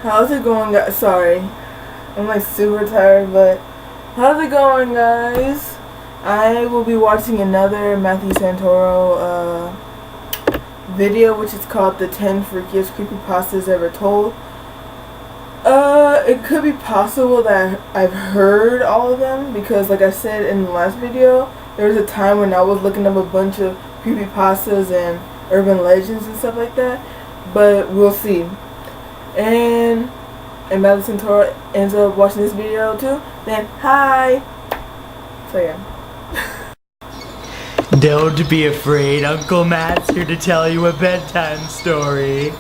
How's it going, guys? Sorry, I'm like super tired, but how's it going, guys? I will be watching another Matthew Santoro video, which is called the 10 Freakiest Creepypastas Ever Told. It could be possible that I've heard all of them, because like I said in the last video, there was a time when I was looking up a bunch of creepypastas and urban legends and stuff like that, but we'll see. And Matthew Santoro ends up watching this video too, then hi. So yeah. Don't be afraid, Uncle Matt's here to tell you a bedtime story.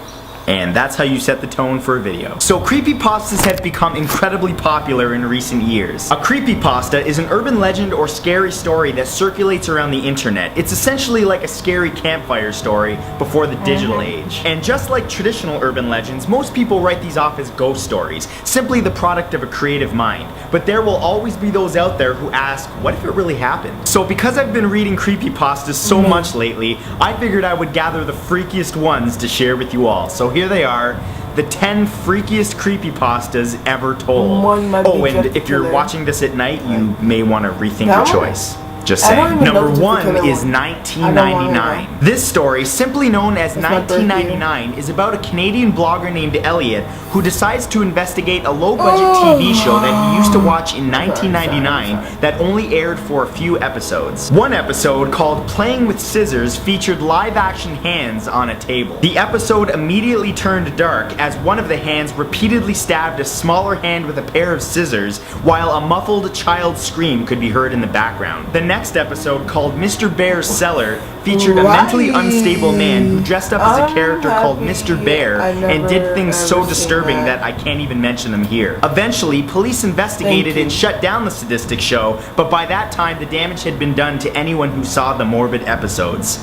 And that's how you set the tone for a video. So creepypastas have become incredibly popular in recent years. A creepypasta is an urban legend or scary story that circulates around the internet. It's essentially like a scary campfire story before the digital age. And just like traditional urban legends, most people write these off as ghost stories, simply the product of a creative mind. But there will always be those out there who ask, what if it really happened? So because I've been reading creepypastas so much lately, I figured I would gather the freakiest ones to share with you all. So here they are, the 10 freakiest creepypastas ever told. Oh, and if you're watching this at night, you may want to rethink your choice. Just saying. Number 1 is 1999. This story, simply known as 1999, is about a Canadian blogger named Elliot who decides to investigate a low-budget TV show that he used to watch in 1999 that only aired for a few episodes. One episode, called Playing with Scissors, featured live-action hands on a table. The episode immediately turned dark as one of the hands repeatedly stabbed a smaller hand with a pair of scissors, while a muffled child's scream could be heard in the background. The next episode, called Mr. Bear's Cellar, featured a mentally unstable man who dressed up as a character called Mr. Bear and did things so disturbing that I can't even mention them here. Eventually, police investigated and shut down the sadistic show, but by that time the damage had been done to anyone who saw the morbid episodes.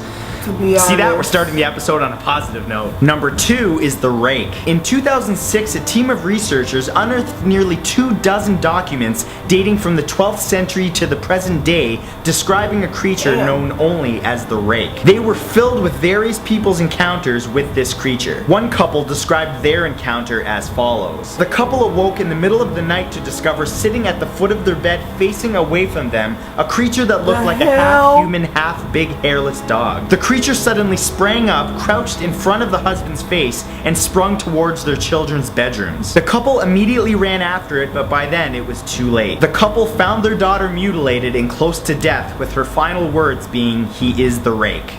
See that? We're starting the episode on a positive note. Number 2 is the Rake. In 2006, a team of researchers unearthed nearly 24 documents dating from the 12th century to the present day describing a creature known only as the Rake. They were filled with various people's encounters with this creature. One couple described their encounter as follows. The couple awoke in the middle of the night to discover sitting at the foot of their bed facing away from them a creature that looked like a half-human, half-big hairless dog. The creature suddenly sprang up, crouched in front of the husband's face, and sprung towards their children's bedrooms. The couple immediately ran after it, but by then it was too late. The couple found their daughter mutilated and close to death, with her final words being, "He is the Rake."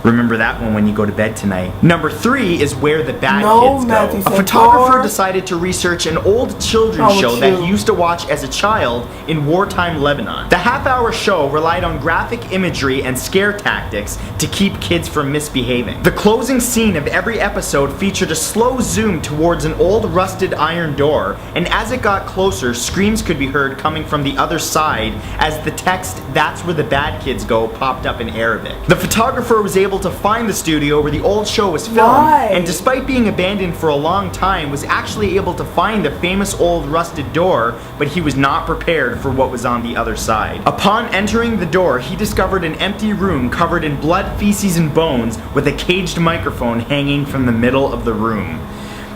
Remember that one when you go to bed tonight. Number 3 is Where the Bad Kids Go. A photographer decided to research an old children's show that he used to watch as a child in wartime Lebanon. The half-hour show relied on graphic imagery and scare tactics to keep kids from misbehaving. The closing scene of every episode featured a slow zoom towards an old rusted iron door, and as it got closer, screams could be heard coming from the other side as the text, "That's where the bad kids go," popped up in Arabic. The photographer was able to find the studio where the old show was filmed, and despite being abandoned for a long time, was actually able to find the famous old rusted door, but he was not prepared for what was on the other side. Upon entering the door, he discovered an empty room covered in blood, feces, and bones, with a caged microphone hanging from the middle of the room.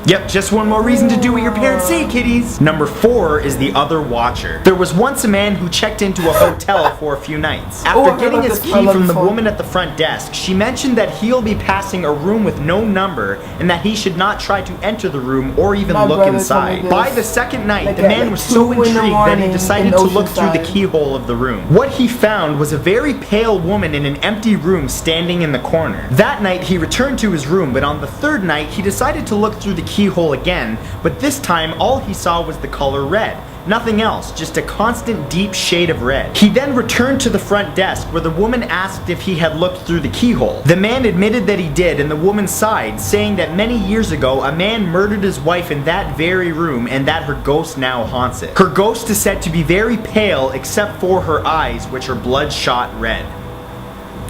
Yep, just one more reason to do what your parents say, kiddies. Number 4 is the Other Watcher. There was once a man who checked into a hotel for a few nights. After getting his key from the woman at the front desk, she mentioned that he'll be passing a room with no number and that he should not try to enter the room or even look inside. By the second night, the man was so intrigued that he decided to look through the keyhole of the room. What he found was a very pale woman in an empty room standing in the corner. That night, he returned to his room, but on the third night, he decided to look through the keyhole again, but this time all he saw was the color red. Nothing else, just a constant deep shade of red. He then returned to the front desk where the woman asked if he had looked through the keyhole. The man admitted that he did, and the woman sighed, saying that many years ago a man murdered his wife in that very room and that her ghost now haunts it. Her ghost is said to be very pale except for her eyes, which are bloodshot red.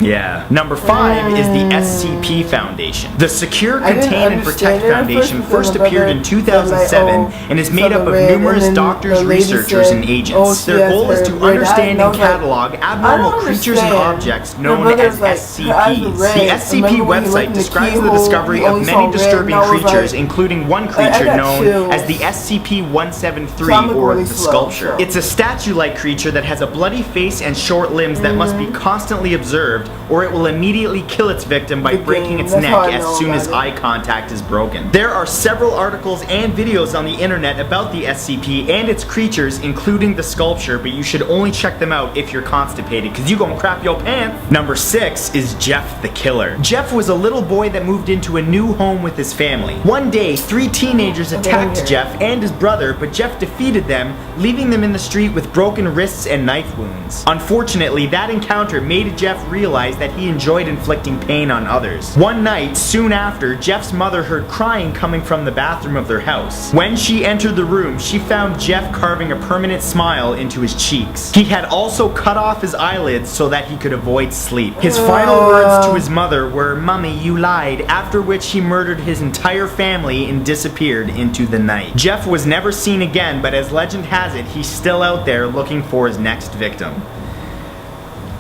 Yeah. Number 5 is the SCP Foundation. The Secure, Contain, and Protect Foundation first appeared in 2007 and is made up of numerous doctors, researchers, and agents. Their goal is to understand and catalog abnormal creatures and objects known as SCPs. The SCP website describes the discovery of many disturbing creatures, including one creature known as the SCP-173, or the Sculpture. It's a statue-like creature that has a bloody face and short limbs that must be constantly observed, or it will immediately kill its victim by breaking its neck as soon as eye contact is broken. There are several articles and videos on the internet about the SCP and its creatures, including the Sculpture, but you should only check them out if you're constipated, because you gonna crap your pants. Number 6 is Jeff the Killer. Jeff was a little boy that moved into a new home with his family. One day, 3 teenagers attacked Jeff and his brother, but Jeff defeated them, leaving them in the street with broken wrists and knife wounds. Unfortunately, that encounter made Jeff realize that he enjoyed inflicting pain on others. One night, soon after, Jeff's mother heard crying coming from the bathroom of their house. When she entered the room, she found Jeff carving a permanent smile into his cheeks. He had also cut off his eyelids so that he could avoid sleep. His final words to his mother were, "Mummy, you lied," after which he murdered his entire family and disappeared into the night. Jeff was never seen again, but as legend has it, he's still out there looking for his next victim.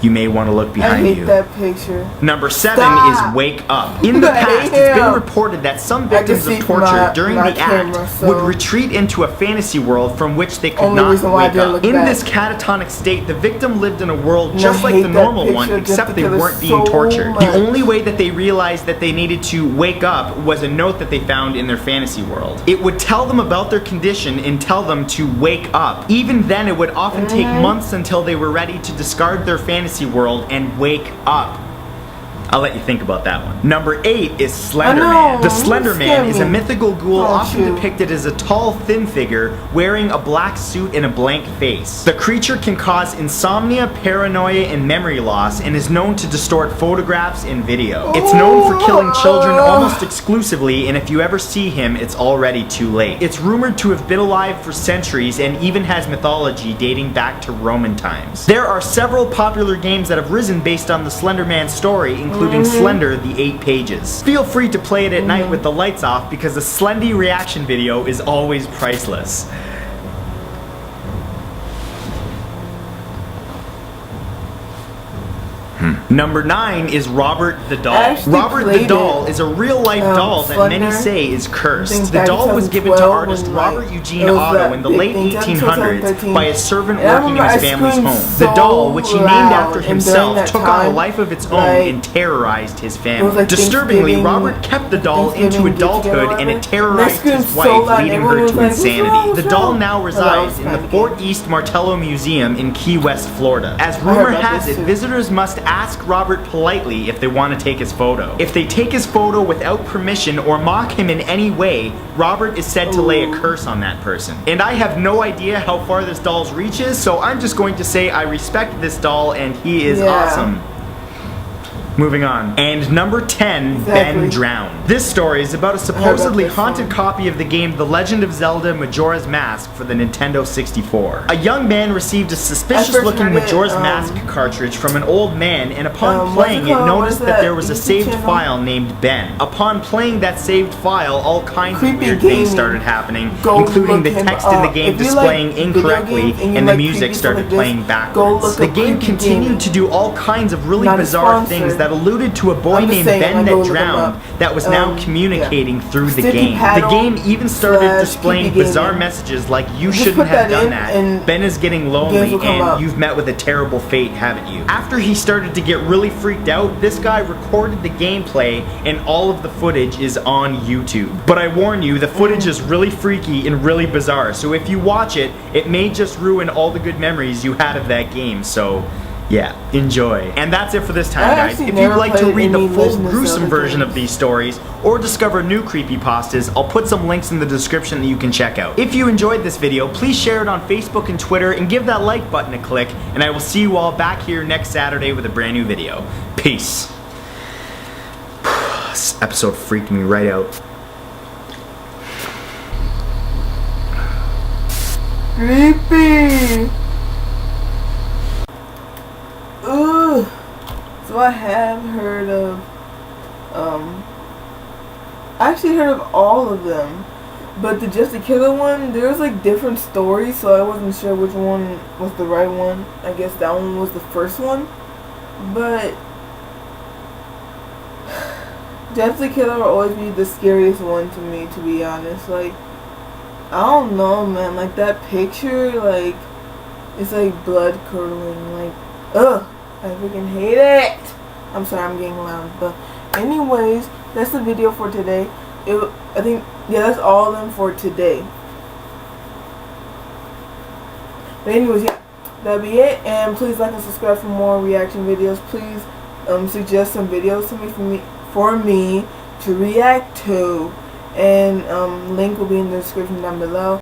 You may want to look behind you. I hate that picture. Number 7 is Wake Up. In the past, it's been reported that some victims of torture during the act would retreat into a fantasy world from which they could not wake up. In this catatonic state, the victim lived in a world just like the normal one, except they weren't being tortured. The only way that they realized that they needed to wake up was a note that they found in their fantasy world. It would tell them about their condition and tell them to wake up. Even then, it would often take months until they were ready to discard their fantasy world and wake up. I'll let you think about that one. Number 8 is Slender Man. The Slender Man is a mythical ghoul often depicted as a tall, thin figure wearing a black suit and a blank face. The creature can cause insomnia, paranoia, and memory loss, and is known to distort photographs and video. It's known for killing children almost exclusively, and if you ever see him, it's already too late. It's rumored to have been alive for centuries and even has mythology dating back to Roman times. There are several popular games that have risen based on the Slender Man story, including Slender, the 8 Pages. Feel free to play it at night with the lights off because a Slendy reaction video is always priceless. Number 9 is Robert the Doll. Robert the Doll is a real-life doll that many say is cursed. The doll was given to artist Robert Eugene Otto in the late 1800s by a servant working in his family's home. The doll, which he named after himself, took on a life of its own and terrorized his family. Disturbingly, Robert kept the doll into adulthood and it terrorized his wife, leading her to insanity. The doll now resides in the Fort East Martello Museum in Key West, Florida. As rumor has it, visitors must ask Robert politely if they want to take his photo. If they take his photo without permission or mock him in any way, Robert is said to lay a curse on that person. And I have no idea how far this doll's reach is, so I'm just going to say I respect this doll and he is awesome. Moving on. And number 10, Ben Drowned. This story is about a supposedly haunted copy of the game The Legend of Zelda Majora's Mask for the Nintendo 64. A young man received a suspicious-looking Majora's Mask cartridge from an old man, and upon playing it, noticed that there was a saved file named Ben. Upon playing that saved file, all kinds of weird things started happening, including the text in the game displaying incorrectly, and the music started playing backwards. The game continued to do all kinds of really bizarre things that alluded to a boy named Ben that drowned that was now communicating through the game. The game even started displaying bizarre messages like, "You shouldn't have done that. Ben is getting lonely and you've met with a terrible fate, haven't you?" After he started to get really freaked out, this guy recorded the gameplay and all of the footage is on YouTube. But I warn you, the footage is really freaky and really bizarre, so if you watch it, it may just ruin all the good memories you had of that game, so yeah, enjoy. And that's it for this time, guys. If you'd like to read the full gruesome version of these stories or discover new creepypastas, I'll put some links in the description that you can check out. If you enjoyed this video, please share it on Facebook and Twitter and give that like button a click, and I will see you all back here next Saturday with a brand new video. Peace. This episode freaked me right out. Creepy! Ooh. So I have heard of, I actually heard of all of them, but the Just the Killer one, there's like different stories, so I wasn't sure which one was the right one. I guess that one was the first one, but Just the Killer will always be the scariest one to me, to be honest. Like, I don't know, man, like that picture, like, it's like blood curdling, like, ugh, I freaking hate it. I'm sorry, I'm getting loud, but anyways, that's the video for today. I think, yeah, that's all of them for today. But anyways, yeah, that'll be it. And please like and subscribe for more reaction videos. Please suggest some videos to me for me to react to. And link will be in the description down below.